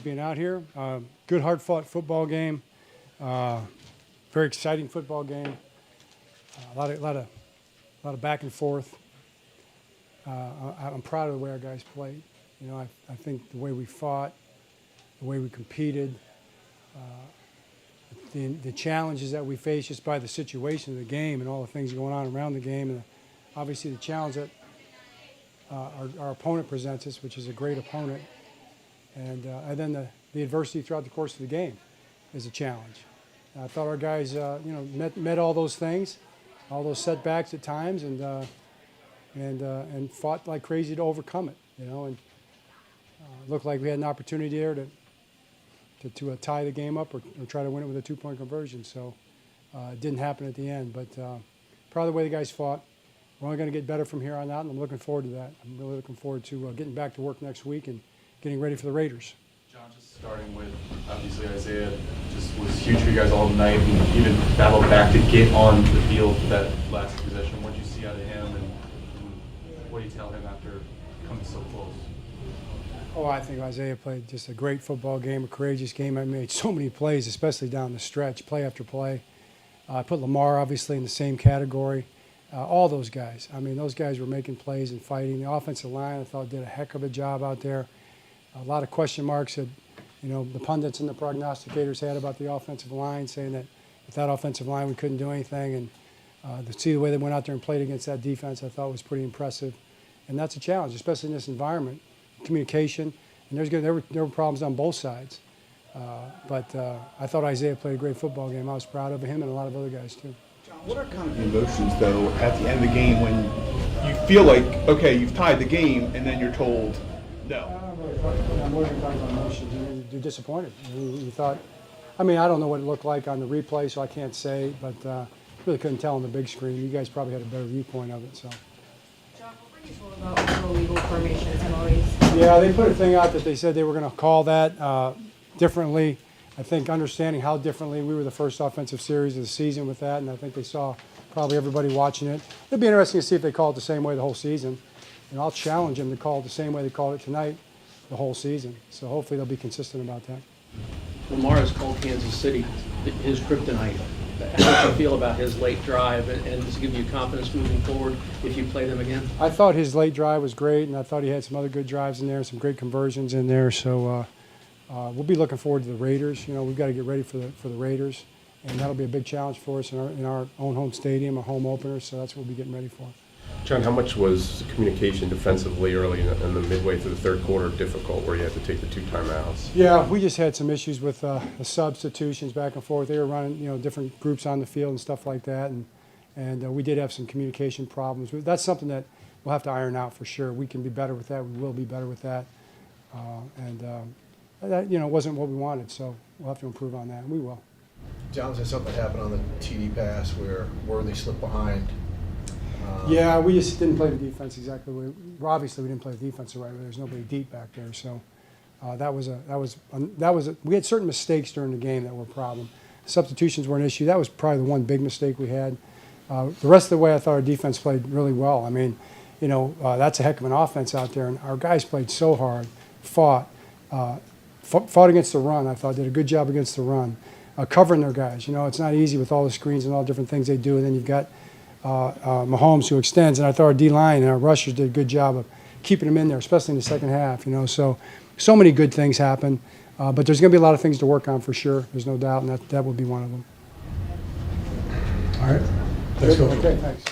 being out here. Good, hard-fought football game. Very exciting football game. A lot of back and forth. I'm proud of the way our guys played. You know, I think the way we fought, the way we competed, the challenges that we faced just by the situation of the game and all the things going on around the game, and obviously the challenge that our opponent presents us, which is a great opponent, and then the adversity throughout the course of the game is a challenge. I thought our guys, met all those things, all those setbacks at times, and fought like crazy to overcome it. You know, and looked like we had an opportunity there to tie the game up or try to win it with a two-point conversion. So it didn't happen at the end. But proud of the way the guys fought. We're only going to get better from here on out, and I'm looking forward to that. I'm really looking forward to getting back to work next week and getting ready for the Raiders. John, just starting with, obviously, Isaiah just was huge for you guys all night and even battled back to get on the field for that last possession. What did you see out of him, and what do you tell him after coming so close? Oh, I think Isaiah played just a great football game, a courageous game. I made so many plays, especially down the stretch, play after play. I put Lamar, obviously, in the same category. All those guys. I mean, those guys were making plays and fighting. The offensive line, I thought, did a heck of a job out there. A lot of question marks that, the pundits and the prognosticators had about the offensive line, saying that with that offensive line we couldn't do anything. And to see the way they went out there and played against that defense, I thought was pretty impressive. And that's a challenge, especially in this environment. Communication, and there were problems on both sides. But I thought Isaiah played a great football game. I was proud of him and a lot of other guys too. John, what are kind of the emotions, though, at the end of the game when you feel like, okay, you've tied the game, and then you're told no? I'm more than talking about emotions. You're disappointed. You thought, I don't know what it looked like on the replay, so I can't say, but really couldn't tell on the big screen. You guys probably had a better viewpoint of it. So. John, what were you told about illegal formations and penalties? Yeah, they put a thing out that they said they were going to call that differently. I think understanding how differently, we were the first offensive series of the season with that, and I think they saw probably everybody watching it. It'd be interesting to see if they call it the same way the whole season. And I'll challenge them to call it the same way they called it tonight the whole season. So hopefully they'll be consistent about that. Lamar has called Kansas City his kryptonite. How do you feel about his late drive, and does it give you confidence moving forward if you play them again? I thought his late drive was great, and I thought he had some other good drives in there, some great conversions in there. So we'll be looking forward to the Raiders. We've got to get ready for the Raiders, and that'll be a big challenge for us in our own home stadium, a home opener. So that's what we'll be getting ready for. John, how much was communication defensively early in the midway through the third quarter difficult, where you had to take the 2 timeouts? Yeah, we just had some issues with the substitutions back and forth. They were running, different groups on the field and stuff like that, and we did have some communication problems. That's something that we'll have to iron out for sure. We can be better with that. We will be better with that, that wasn't what we wanted. So we'll have to improve on that, and we will. John, said something happened on the TD pass where Worthy slipped behind. Yeah, we just didn't play the defense exactly the way. Well, obviously, we didn't play the defense the right way. There's nobody deep back there, so we had certain mistakes during the game that were a problem. Substitutions were an issue. That was probably the one big mistake we had. The rest of the way, I thought our defense played really well. That's a heck of an offense out there, and our guys played so hard, fought against the run. I thought did a good job against the run, covering their guys. It's not easy with all the screens and all the different things they do, and then you've got Mahomes who extends, and I thought our D-line and our rushers did a good job of keeping them in there, especially in the second half. So many good things happen, but there's going to be a lot of things to work on for sure. There's no doubt, and that will be one of them. All right. Let's go. Okay, thanks.